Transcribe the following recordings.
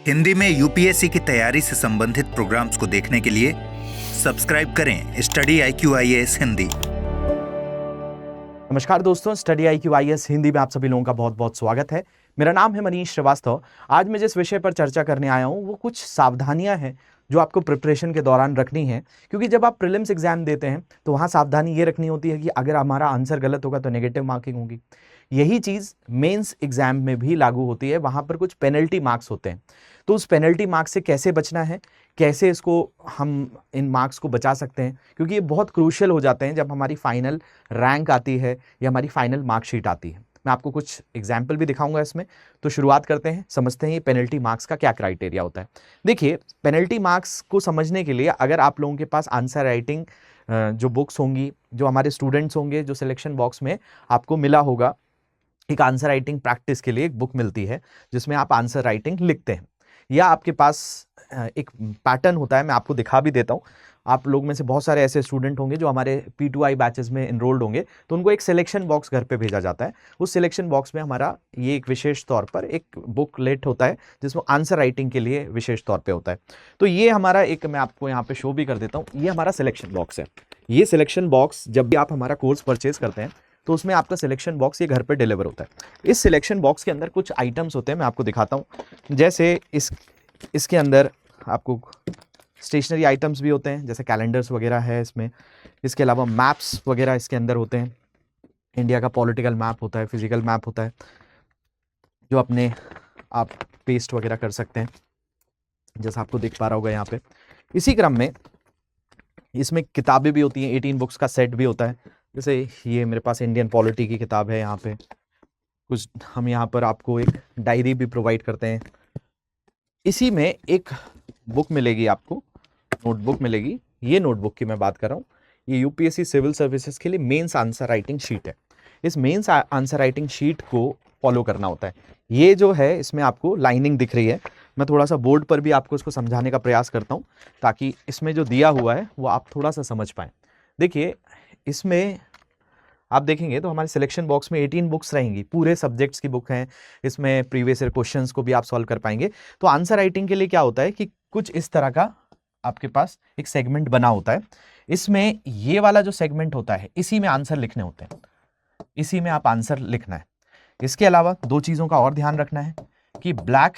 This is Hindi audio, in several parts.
हिंदी में यूपीएससी की तैयारी से संबंधित प्रोग्राम्स को देखने के लिए सब्सक्राइब करें स्टडी IQIAS हिंदी। नमस्कार दोस्तों, स्टडी IQIAS हिंदी में आप सभी लोगों का बहुत बहुत स्वागत है। मेरा नाम है मनीष श्रीवास्तव। आज मैं जिस विषय पर चर्चा करने आया हूं वो कुछ सावधानियां हैं जो आपको प्रिपरेशन के दौरान रखनी है, क्योंकि जब आप प्रीलिम्स एग्जाम देते हैं तो वहां सावधानी ये रखनी होती है कि अगर हमारा आंसर गलत होगा तो नेगेटिव मार्किंग होगी। यही चीज़ मेंस एग्जाम में भी लागू होती है। वहां पर कुछ पेनल्टी मार्क्स होते हैं, तो उस पेनल्टी मार्क्स से कैसे बचना है, कैसे इसको हम इन मार्क्स को बचा सकते हैं, क्योंकि ये बहुत क्रूशियल हो जाते हैं जब हमारी फाइनल रैंक आती है या हमारी फाइनल मार्कशीट आती है। मैं आपको कुछ एग्जाम्पल भी दिखाऊंगा इसमें। तो शुरुआत करते हैं, समझते हैं ये पेनल्टी मार्क्स का क्या क्राइटेरिया होता है। देखिए, पेनल्टी मार्क्स को समझने के लिए अगर आप लोगों के पास आंसर राइटिंग जो बुक्स होंगी, जो हमारे स्टूडेंट्स होंगे, जो सिलेक्शन बॉक्स में आपको मिला होगा, एक आंसर राइटिंग प्रैक्टिस के लिए एक बुक मिलती है जिसमें आप आंसर राइटिंग लिखते हैं, या आपके पास एक पैटर्न होता है। मैं आपको दिखा भी देता हूँ। आप लोग में से बहुत सारे ऐसे स्टूडेंट होंगे जो हमारे P2I बैचेस में इनरोल्ड होंगे, तो उनको एक सिलेक्शन बॉक्स घर पे भेजा जाता है। उस सिलेक्शन बॉक्स में हमारा ये एक विशेष तौर पर एक बुकलेट होता है जिसमें आंसर राइटिंग के लिए विशेष तौर पे होता है। तो ये हमारा एक, मैं आपको यहाँ पे शो भी कर देता हूँ, ये हमारा सिलेक्शन बॉक्स है। ये सिलेक्शन बॉक्स जब भी आप हमारा कोर्स परचेज करते हैं तो उसमें आपका सिलेक्शन बॉक्स ये घर पे डिलीवर होता है। इस सिलेक्शन बॉक्स के अंदर कुछ आइटम्स होते हैं, मैं आपको दिखाता हूँ। जैसे इसके अंदर आपको स्टेशनरी आइटम्स भी होते हैं, जैसे कैलेंडर्स वगैरह है इसमें। इसके अलावा मैप्स वगैरह इसके अंदर होते हैं। इंडिया का पॉलिटिकल मैप होता है, फिजिकल मैप होता है, जो अपने आप पेस्ट वगैरह कर सकते हैं, जैसा आपको दिख पा रहा होगा यहाँ पे। इसी क्रम में इसमें किताबें भी होती हैं, 18 बुक्स का सेट भी होता है। जैसे ये मेरे पास इंडियन पॉलिटी की किताब है, यहाँ पे कुछ हम यहाँ पर आपको एक डायरी भी प्रोवाइड करते हैं। इसी में एक बुक मिलेगी आपको, नोटबुक मिलेगी। ये नोटबुक की मैं बात कर रहा हूँ। ये यूपीएससी सिविल सर्विसेज के लिए मेंस आंसर राइटिंग शीट है। इस मेंस आंसर राइटिंग शीट को फॉलो करना होता है। ये जो है, इसमें आपको लाइनिंग दिख रही है। मैं थोड़ा सा बोर्ड पर भी आपको इसको समझाने का प्रयास करता हूँ ताकि इसमें जो दिया हुआ है वो आप थोड़ा सा समझ पाएँ। देखिए, इसमें आप देखेंगे तो हमारे सिलेक्शन बॉक्स में 18 बुक्स रहेंगी, पूरे सब्जेक्ट्स की बुक हैं। इसमें प्रीवियस ईयर क्वेश्चंस को भी आप सॉल्व कर पाएंगे। तो आंसर राइटिंग के लिए क्या होता है कि कुछ इस तरह का आपके पास एक सेगमेंट बना होता है। इसमें ये वाला जो सेगमेंट होता है, इसी में आंसर लिखने होते हैं, इसी में आप आंसर लिखना है। इसके अलावा दो चीज़ों का और ध्यान रखना है कि ब्लैक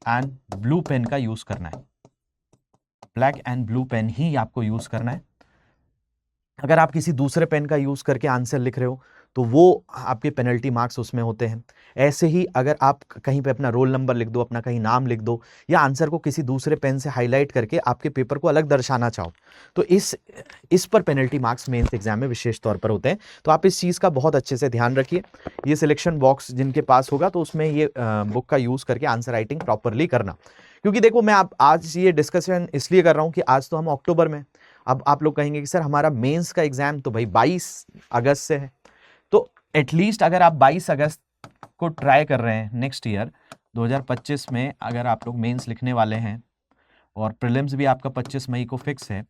एंड ब्लू पेन का यूज़ करना है। ब्लैक एंड ब्लू पेन ही आपको यूज़ करना है। अगर आप किसी दूसरे पेन का यूज़ करके आंसर लिख रहे हो तो वो आपके पेनल्टी मार्क्स उसमें होते हैं। ऐसे ही अगर आप कहीं पे अपना रोल नंबर लिख दो, अपना कहीं नाम लिख दो, या आंसर को किसी दूसरे पेन से हाईलाइट करके आपके पेपर को अलग दर्शाना चाहो, तो इस पर पेनल्टी मार्क्स मेंस एग्जाम में विशेष तौर पर होते हैं। तो आप इस चीज़ का बहुत अच्छे से ध्यान रखिए। ये सिलेक्शन बॉक्स जिनके पास होगा तो उसमें ये बुक का यूज़ करके आंसर राइटिंग प्रॉपरली करना। क्योंकि देखो, मैं आज ये डिस्कशन इसलिए कर रहा हूँ कि आज तो हम अक्टूबर में, अब आप लोग कहेंगे कि सर हमारा मेंस का एग्जाम तो भाई 22 अगस्त से है। तो एटलीस्ट अगर आप 22 अगस्त को ट्राई कर रहे हैं, नेक्स्ट ईयर 2025 में अगर आप लोग मेंस लिखने वाले हैं और प्रीलिम्स भी आपका 25 मई को फिक्स है,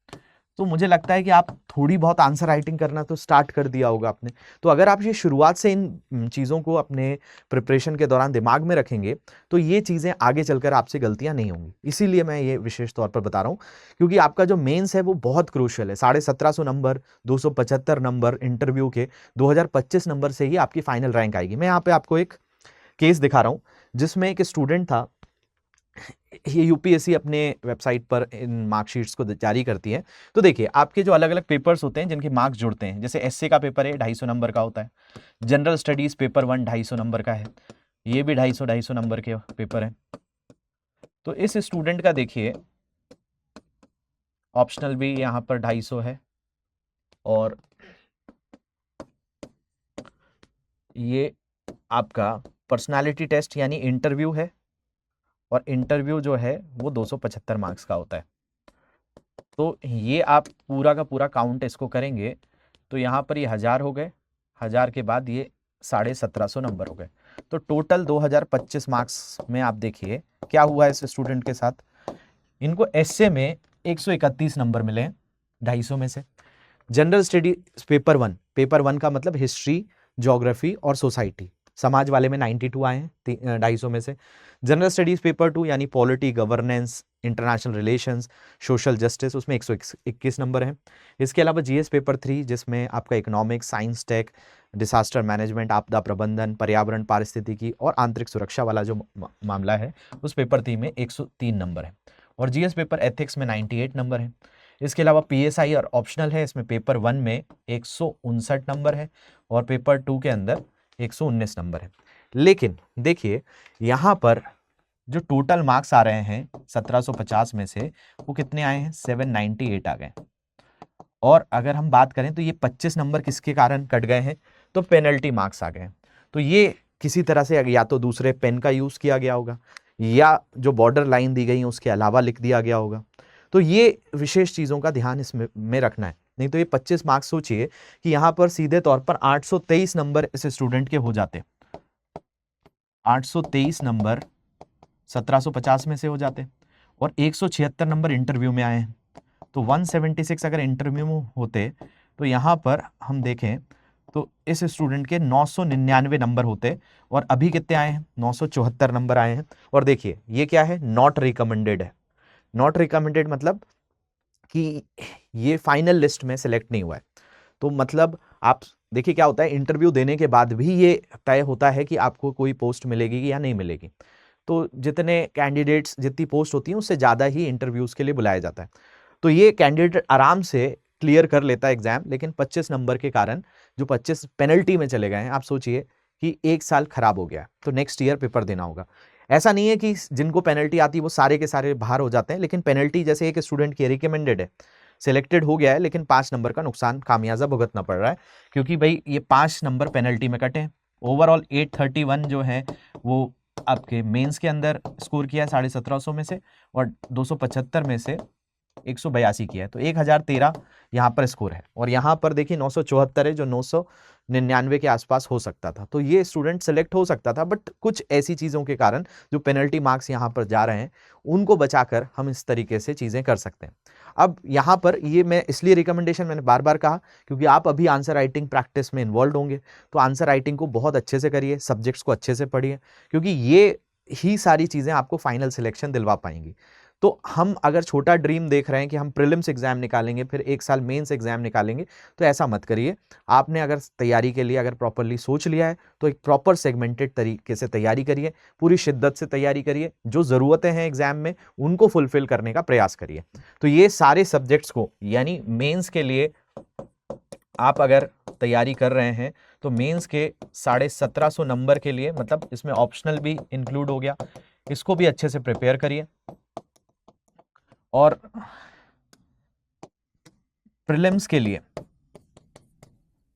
तो मुझे लगता है कि आप थोड़ी बहुत आंसर राइटिंग करना तो स्टार्ट कर दिया होगा आपने। तो अगर आप ये शुरुआत से इन चीज़ों को अपने प्रिपरेशन के दौरान दिमाग में रखेंगे तो ये चीज़ें आगे चलकर आपसे गलतियां नहीं होंगी। इसीलिए मैं ये विशेष तौर पर बता रहा हूँ, क्योंकि आपका जो मेंस है वो बहुत क्रूशियल है। 1750 नंबर, 275 नंबर इंटरव्यू के, 2025 नंबर से ही आपकी फाइनल रैंक आएगी। मैं यहाँ पे आपको एक केस दिखा रहा हूँ जिसमें एक स्टूडेंट था। ये यूपीएससी अपने वेबसाइट पर इन मार्कशीट्स को जारी करती है। तो देखिए, आपके जो अलग अलग पेपर्स होते हैं जिनके मार्क्स जुड़ते हैं, जैसे एसए का पेपर है 250 नंबर का होता है, जनरल स्टडीज पेपर 1 250 नंबर का है, ये भी 250 नंबर के पेपर है। तो इस स्टूडेंट का देखिए, ऑप्शनल भी यहाँ पर 250 है, और ये आपका पर्सनालिटी टेस्ट यानी इंटरव्यू है, और इंटरव्यू जो है वो 275 मार्क्स का होता है। तो ये आप पूरा का पूरा काउंट इसको करेंगे तो यहाँ पर ये 1000 हो गए, 1000 के बाद ये 1750 नंबर हो गए। तो टोटल 2025 मार्क्स में आप देखिए क्या हुआ इस स्टूडेंट के साथ। इनको एसए में 131 नंबर मिले हैं 250 में से। जनरल स्टडी पेपर 1 का मतलब हिस्ट्री, ज्योग्राफी और सोसाइटी, समाज वाले में 92 आए हैं 250 में से। जनरल स्टडीज पेपर 2 यानी polity, governance, international relations, social justice, उसमें 121 नंबर हैं। इसके अलावा जीएस पेपर 3 जिसमें आपका economics, science, tech, disaster management, आपदा प्रबंधन, पर्यावरण, पारिस्थितिकी और आंतरिक सुरक्षा वाला जो मामला है उस पेपर 3 में 103 नंबर है। और जीएस पेपर एथिक्स में 98 नंबर है। इसके अलावा पीएसआई और ऑप्शनल है, इसमें पेपर 1 में 159 नंबर है और पेपर 2 के अंदर 119 नंबर है। लेकिन देखिए यहाँ पर जो टोटल मार्क्स आ रहे हैं 1750 में से वो कितने आए हैं, 798 आ गए। और अगर हम बात करें तो ये 25 नंबर किसके कारण कट गए हैं, तो पेनल्टी मार्क्स आ गए। तो ये किसी तरह से या तो दूसरे पेन का यूज किया गया होगा या जो बॉर्डर लाइन दी गई है उसके अलावा लिख दिया गया होगा। तो ये विशेष चीजों का ध्यान इसमें में रखना है, नहीं तो ये 25 मार्क्स सोचिए कि यहाँ पर सीधे तौर पर 823 नंबर इस स्टूडेंट के हो जाते, 823 नंबर 1750 में से हो जाते और 176 नंबर इंटरव्यू में आए हैं। तो 176 अगर इंटरव्यू में होते तो यहाँ पर हम देखें तो इस स्टूडेंट के 999 नंबर होते और अभी कितने आए हैं, 974 नंबर आए हैं। और देखिए ये क्या है, नॉट रिकमेंडेड है। नॉट रिकमेंडेड मतलब कि ये फाइनल लिस्ट में सिलेक्ट नहीं हुआ है। तो मतलब आप देखिए क्या होता है, इंटरव्यू देने के बाद भी ये तय होता है कि आपको कोई पोस्ट मिलेगी या नहीं मिलेगी। तो जितने कैंडिडेट्स, जितनी पोस्ट होती हैं उससे ज़्यादा ही इंटरव्यूज के लिए बुलाया जाता है। तो ये कैंडिडेट आराम से क्लियर कर लेता है एग्जाम, लेकिन 25 नंबर के कारण जो 25 पेनल्टी में चले गए हैं, आप सोचिए कि एक साल खराब हो गया तो नेक्स्ट ईयर पेपर देना होगा। ऐसा नहीं है कि जिनको पेनल्टी आती है वो सारे के सारे बाहर हो जाते हैं, लेकिन पेनल्टी जैसे एक स्टूडेंट की रिकमेंडेड है, सिलेक्टेड हो गया है, लेकिन 5 नंबर का नुकसान खामियाजा भुगतना पड़ रहा है क्योंकि भाई ये 5 नंबर पेनल्टी में कटे। ओवरऑल 831 जो है वो आपके मेंस के अंदर स्कोर किया है 1750 में से और 275 में से 182 किया है, तो 1013 यहाँ पर स्कोर है। और यहाँ पर देखिए 974 है जो 999 के आसपास हो सकता था। तो ये स्टूडेंट सेलेक्ट हो सकता था, बट कुछ ऐसी चीज़ों के कारण जो पेनल्टी मार्क्स यहाँ पर जा रहे हैं उनको बचाकर हम इस तरीके से चीज़ें कर सकते हैं। अब यहाँ पर ये मैं इसलिए रिकमेंडेशन मैंने बार बार कहा क्योंकि आप अभी आंसर राइटिंग प्रैक्टिस में इन्वॉल्व होंगे, तो आंसर राइटिंग को बहुत अच्छे से करिए, सब्जेक्ट्स को अच्छे से पढ़िए, क्योंकि ये ही सारी चीज़ें आपको फाइनल सिलेक्शन दिलवा पाएंगी। तो हम अगर छोटा ड्रीम देख रहे हैं कि हम प्रीलिम्स एग्जाम निकालेंगे फिर एक साल मेंस एग्जाम निकालेंगे, तो ऐसा मत करिए। आपने अगर तैयारी के लिए अगर प्रॉपरली सोच लिया है तो एक प्रॉपर सेगमेंटेड तरीके से तैयारी करिए, पूरी शिद्दत से तैयारी करिए, जो ज़रूरतें हैं एग्जाम में उनको फुलफिल करने का प्रयास करिए। तो ये सारे सब्जेक्ट्स को, यानी मेंस के लिए आप अगर तैयारी कर रहे हैं तो मेंस के 1750 नंबर के लिए, मतलब इसमें ऑप्शनल भी इंक्लूड हो गया, इसको भी अच्छे से प्रिपेयर करिए। और प्रीलिम्स के लिए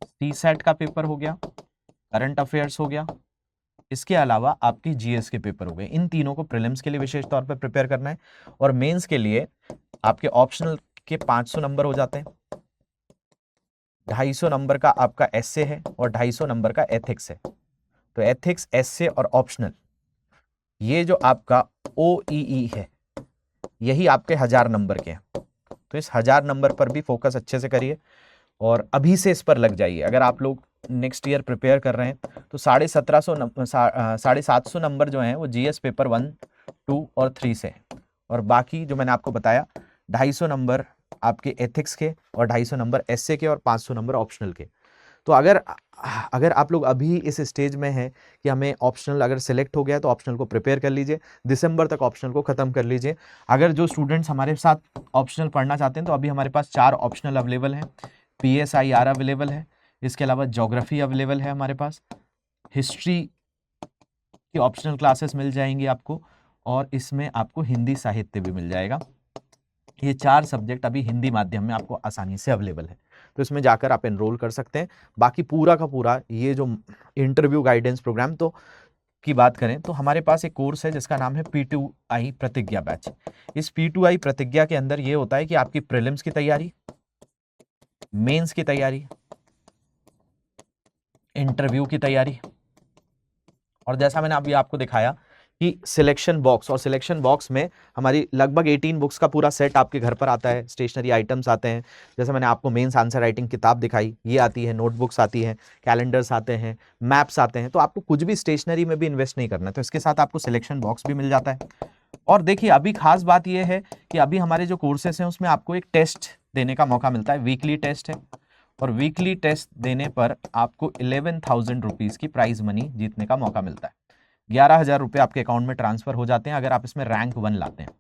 सीसेट का पेपर हो गया, करंट अफेयर्स हो गया, इसके अलावा आपकी जीएस के पेपर हो गए। इन तीनों को प्रीलिम्स के लिए विशेष तौर पर प्रिपेयर करना है। और मेंस के लिए आपके ऑप्शनल के 500 नंबर हो जाते हैं, 250 नंबर का आपका एसए है और 250 नंबर का एथिक्स है। तो एथिक्स, एसए और ऑप्शनल, ये जो आपका ओईई है, यही आपके 1000 नंबर के हैं। तो इस 1000 नंबर पर भी फोकस अच्छे से करिए और अभी से इस पर लग जाइए। अगर आप लोग नेक्स्ट ईयर प्रिपेयर कर रहे हैं तो 750 नंबर जो हैं वो जीएस पेपर 1, 2 और 3 से है। और बाकी जो मैंने आपको बताया 250 नंबर आपके एथिक्स के और 250 नंबर एसए के और 500 नंबर ऑप्शनल के। तो अगर आप लोग अभी इस स्टेज में हैं कि हमें ऑप्शनल अगर सिलेक्ट हो गया तो ऑप्शनल को प्रिपेयर कर लीजिए, दिसंबर तक ऑप्शनल को ख़त्म कर लीजिए। अगर जो स्टूडेंट्स हमारे साथ ऑप्शनल पढ़ना चाहते हैं तो अभी हमारे पास 4 ऑप्शनल अवेलेबल हैं। PSIR अवेलेबल है, इसके अलावा ज्योग्राफी अवेलेबल है हमारे पास, हिस्ट्री की ऑप्शनल क्लासेस मिल जाएंगी आपको, और इसमें आपको हिंदी साहित्य भी मिल जाएगा। ये 4 सब्जेक्ट अभी हिंदी माध्यम में आपको आसानी से अवेलेबल है, तो इसमें जाकर आप एनरोल कर सकते हैं। बाकी पूरा का पूरा ये जो इंटरव्यू गाइडेंस प्रोग्राम तो की बात करें तो हमारे पास एक कोर्स है जिसका नाम है P2I प्रतिज्ञा बैच। इस P2I प्रतिज्ञा के अंदर ये होता है कि आपकी प्रीलिम्स की तैयारी, मेंस की तैयारी, इंटरव्यू की तैयारी, और जैसा मैंने अभी आपको दिखाया कि सिलेक्शन बॉक्स, और सिलेक्शन बॉक्स में हमारी लगभग 18 बुक्स का पूरा सेट आपके घर पर आता है। स्टेशनरी आइटम्स आते हैं, जैसे मैंने आपको मेंस आंसर राइटिंग किताब दिखाई, ये आती है, नोटबुक्स आती हैं, कैलेंडर्स आते हैं, मैप्स आते हैं। तो आपको कुछ भी स्टेशनरी में भी इन्वेस्ट नहीं करना है, तो इसके साथ आपको सिलेक्शन बॉक्स भी मिल जाता है। और देखिए अभी खास बात यह है कि अभी हमारे जो कोर्सेस हैं उसमें आपको एक टेस्ट देने का मौका मिलता है, वीकली टेस्ट है, और वीकली टेस्ट देने पर आपको 11,000 रुपीज़ की प्राइज मनी जीतने का मौका मिलता है। 11,000 रुपये आपके अकाउंट में ट्रांसफर हो जाते हैं अगर आप इसमें रैंक 1 लाते हैं।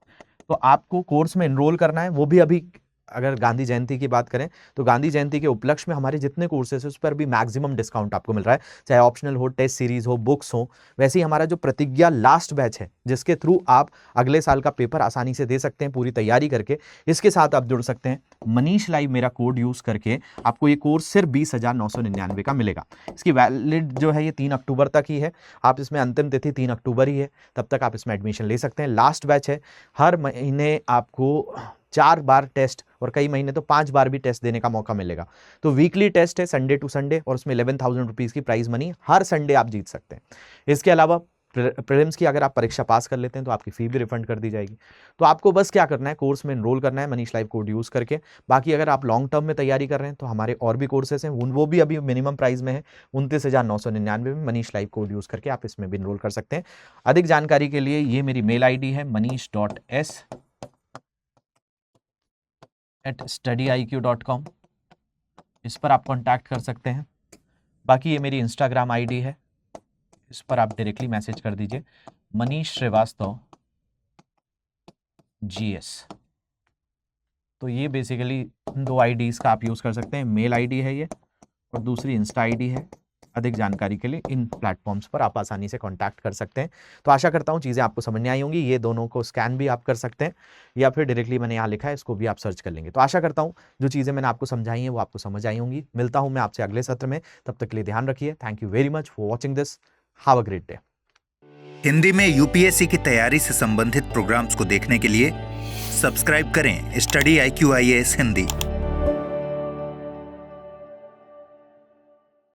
तो आपको कोर्स में एनरोल करना है, वो भी अभी अगर गांधी जयंती की बात करें तो गांधी जयंती के उपलक्ष्य में हमारे जितने कोर्सेस हैं उस पर भी मैक्सिमम डिस्काउंट आपको मिल रहा है, चाहे ऑप्शनल हो, टेस्ट सीरीज हो, बुक्स हो। वैसे ही हमारा जो प्रतिज्ञा लास्ट बैच है, जिसके थ्रू आप अगले साल का पेपर आसानी से दे सकते हैं पूरी तैयारी करके, इसके साथ आप जुड़ सकते हैं। मनीष लाइव मेरा कोड यूज करके आपको ये कोर्स सिर्फ 20,999 का मिलेगा। इसकी वैलिड जो है ये 3 अक्टूबर तक ही है। आप इसमें अंतिम तिथि 3 अक्टूबर ही है, तब तक आप इसमें एडमिशन ले सकते हैं। लास्ट बैच है, हर महीने आपको 4 बार टेस्ट और कई महीने तो 5 बार भी टेस्ट देने का मौका मिलेगा। तो वीकली टेस्ट है संडे टू संडे, और उसमें 11,000 रुपीज़ की प्राइज मनी हर संडे आप जीत सकते हैं। इसके अलावा प्रीलिम्स की अगर आप परीक्षा पास कर लेते हैं तो आपकी फी भी रिफंड कर दी जाएगी। तो आपको बस क्या करना है, कोर्स में एनरोल करना है मनीष लाइव कोड यूज़ करके। बाकी अगर आप लॉन्ग टर्म में तैयारी कर रहे हैं तो हमारे और भी कोर्सेस हैं, वो भी अभी मिनिमम प्राइस में है 29,999 में। मनीष लाइव कोड यूज़ करके आप इसमें भी एनरोल कर सकते हैं। अधिक जानकारी के लिए ये मेरी मेल ID है manish.s@studiiq.com, इस पर आप कांटेक्ट कर सकते हैं। बाकी ये मेरी इंस्टाग्राम ID है, इस पर आप डायरेक्टली मैसेज कर दीजिए, मनीष श्रीवास्तव GS। तो ये बेसिकली 2 IDs का आप यूज़ कर सकते हैं। मेल ID है ये, और दूसरी इंस्टा ID है। अधिक जानकारी के लिए इन प्लेटफॉर्म्स पर आप आसानी से कांटेक्ट कर सकते हैं। तो आशा करता हूँ चीज़ें आपको समझ में आई होंगी। ये दोनों को स्कैन भी आप कर सकते हैं, या फिर डायरेक्टली मैंने यहाँ लिखा है इसको भी आप सर्च कर लेंगे। तो आशा करता हूँ जो चीज़ें मैंने आपको समझाई हैं वो आपको समझ आई होंगी। मिलता हूँ मैं आपसे अगले सत्र में, तब तक के लिए ध्यान रखिए। Thank you very much for watching this. Have a great day. Hindi में UPSC की तैयारी से संबंधित प्रोग्राम्स को देखने के लिए सब्सक्राइब करें स्टडी IQ IAS हिंदी।